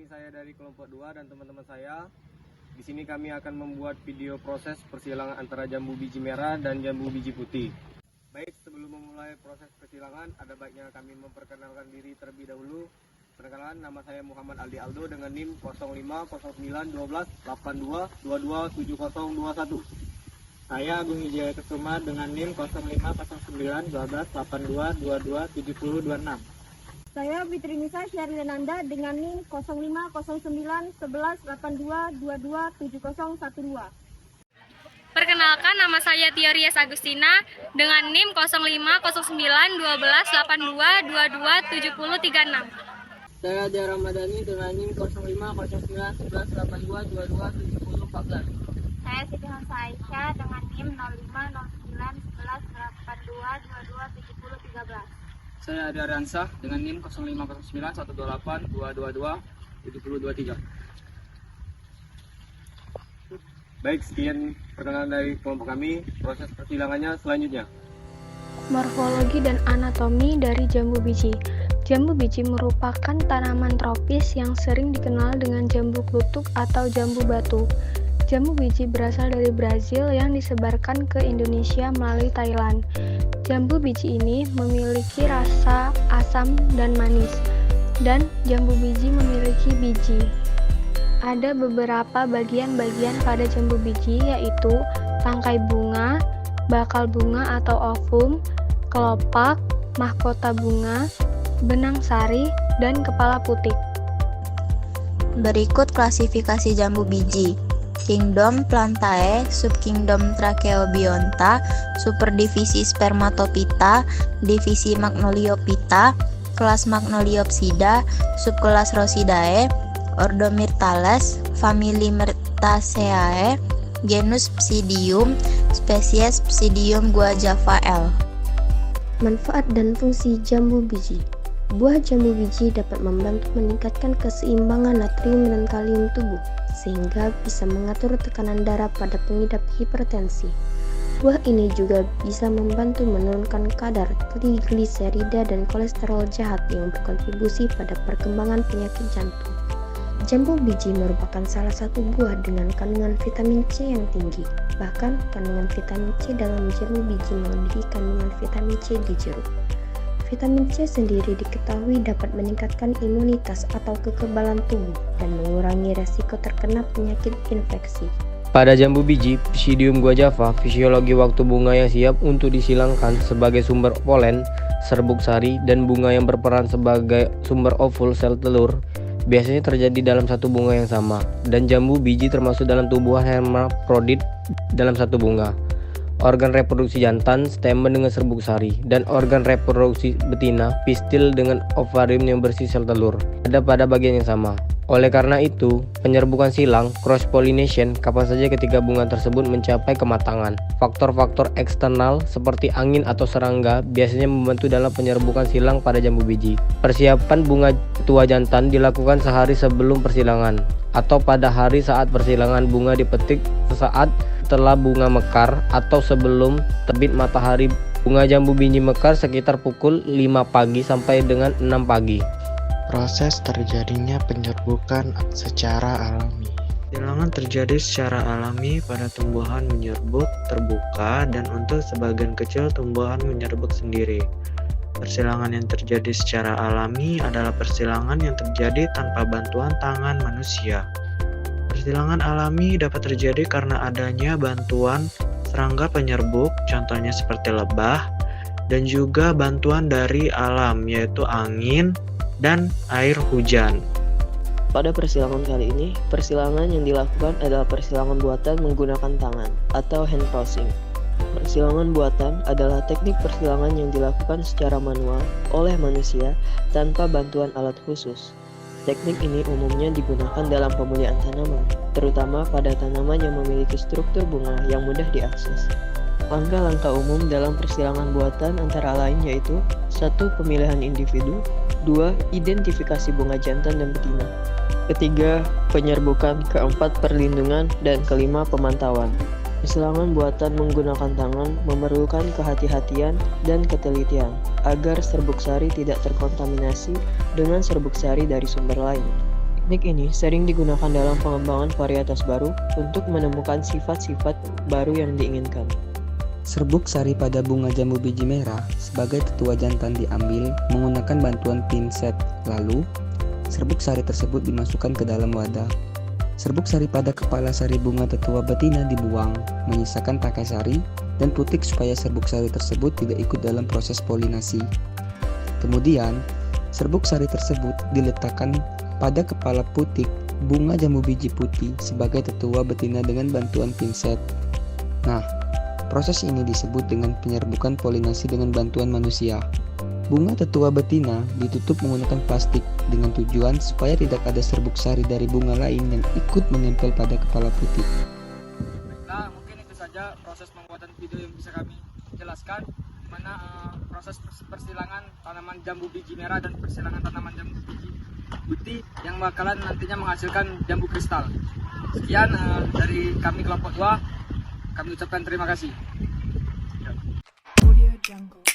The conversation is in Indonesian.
saya dari kelompok 2 dan teman-teman saya. Di sini kami akan membuat video proses persilangan antara jambu biji merah dan jambu biji putih. Baik, sebelum memulai proses persilangan, ada baiknya kami memperkenalkan diri terlebih dahulu. Perkenalkan, nama saya Muhammad Aldi Aldo dengan NIM 05091282227021. Saya Agung Wijaya Kesuma dengan NIM 05091282227026. Saya Fitri Nisa Syahriananda dengan NIM 05091182227012. Perkenalkan, nama saya Tia Rias Agustina dengan NIM 05091282227036. Saya Dia Ramadhani dengan NIM 05091182227014. Saya Siti Hansa Aisyah dengan NIM 05091182227013. Saya Adi Aryansah dengan NIM 05091282227023. Baik, sekian perkenalan dari kelompok kami. Proses persilangannya selanjutnya. Morfologi dan anatomi dari jambu biji. Jambu biji merupakan tanaman tropis yang sering dikenal dengan jambu klutuk atau jambu batu. Jambu biji berasal dari Brazil yang disebarkan ke Indonesia melalui Thailand. Jambu biji ini memiliki rasa asam dan manis, dan jambu biji memiliki biji. Ada beberapa bagian-bagian pada jambu biji, yaitu tangkai bunga, bakal bunga atau ovum, kelopak, mahkota bunga, benang sari, dan kepala putik. Berikut klasifikasi jambu biji. Kingdom Plantae, Subkingdom Tracheobionta, Superdivisi Spermatophyta, Divisi Magnoliophyta, Kelas Magnoliopsida, Subkelas Rhosidae, Ordo Myrtales, Famili Myrtaceae, Genus Psidium, Spesies Psidium guajava L. Manfaat dan fungsi jambu biji. Buah jambu biji dapat membantu meningkatkan keseimbangan natrium dan kalium tubuh, sehingga bisa mengatur tekanan darah pada pengidap hipertensi. Buah ini juga bisa membantu menurunkan kadar trigliserida dan kolesterol jahat yang berkontribusi pada perkembangan penyakit jantung. Jambu biji merupakan salah satu buah dengan kandungan vitamin C yang tinggi. Bahkan, kandungan vitamin C dalam jambu biji melebihi kandungan vitamin C di jeruk. Vitamin C sendiri diketahui dapat meningkatkan imunitas atau kekebalan tubuh dan mengurangi resiko terkena penyakit infeksi. Pada jambu biji, Psidium guajava, fisiologi waktu bunga yang siap untuk disilangkan sebagai sumber polen, serbuk sari, dan bunga yang berperan sebagai sumber ovul sel telur, biasanya terjadi dalam satu bunga yang sama, dan jambu biji termasuk dalam tumbuhan hermafrodit dalam satu bunga. Organ reproduksi jantan, stamen dengan serbuk sari, dan organ reproduksi betina, pistil dengan ovarium yang bersih sel telur, ada pada bagian yang sama. Oleh karena itu, penyerbukan silang, cross pollination, kapan saja ketika bunga tersebut mencapai kematangan. Faktor-faktor eksternal seperti angin atau serangga biasanya membantu dalam penyerbukan silang pada jambu biji. Persiapan bunga tua jantan dilakukan sehari sebelum persilangan, atau pada hari saat persilangan bunga dipetik sesaat setelah bunga mekar atau sebelum terbit matahari. Bunga jambu biji mekar sekitar pukul 5 pagi sampai dengan 6 pagi. Proses terjadinya penyerbukan secara alami. Silangan terjadi secara alami pada tumbuhan menyerbuk terbuka dan untuk sebagian kecil tumbuhan menyerbuk sendiri. Persilangan yang terjadi secara alami adalah persilangan yang terjadi tanpa bantuan tangan manusia. Persilangan alami dapat terjadi karena adanya bantuan serangga penyerbuk, contohnya seperti lebah, dan juga bantuan dari alam, yaitu angin dan air hujan. Pada persilangan kali ini, persilangan yang dilakukan adalah persilangan buatan menggunakan tangan atau hand tossing. Persilangan buatan adalah teknik persilangan yang dilakukan secara manual oleh manusia tanpa bantuan alat khusus. Teknik ini umumnya digunakan dalam pemulihan tanaman, terutama pada tanaman yang memiliki struktur bunga yang mudah diakses. Langkah-langkah umum dalam persilangan buatan antara lain yaitu 1. Pemilihan individu, 2. Identifikasi bunga jantan dan betina, 3. Penyerbukan, 4. Perlindungan, dan 5. Pemantauan. Persilangan buatan menggunakan tangan memerlukan kehati-hatian dan ketelitian agar serbuk sari tidak terkontaminasi dengan serbuk sari dari sumber lain. Teknik ini sering digunakan dalam pengembangan varietas baru untuk menemukan sifat-sifat baru yang diinginkan. Serbuk sari pada bunga jambu biji merah sebagai tetua jantan diambil menggunakan bantuan pinset. Lalu, serbuk sari tersebut dimasukkan ke dalam wadah. Serbuk sari pada kepala sari bunga tetua betina dibuang, menyisakan takai sari dan putik supaya serbuk sari tersebut tidak ikut dalam proses polinasi. Kemudian, serbuk sari tersebut diletakkan pada kepala putik bunga jambu biji putih sebagai tetua betina dengan bantuan pinset. Nah, proses ini disebut dengan penyerbukan polinasi dengan bantuan manusia. Bunga tetua betina ditutup menggunakan plastik dengan tujuan supaya tidak ada serbuk sari dari bunga lain yang ikut menempel pada kepala putik. Nah, mungkin itu saja proses pembuatan video yang bisa kami jelaskan, mana proses persilangan tanaman jambu biji merah dan persilangan tanaman jambu biji putih yang bakalan nantinya menghasilkan jambu kristal. Sekian dari kami kelompok 2. Kami ucapkan terima kasih. Audio Jungle.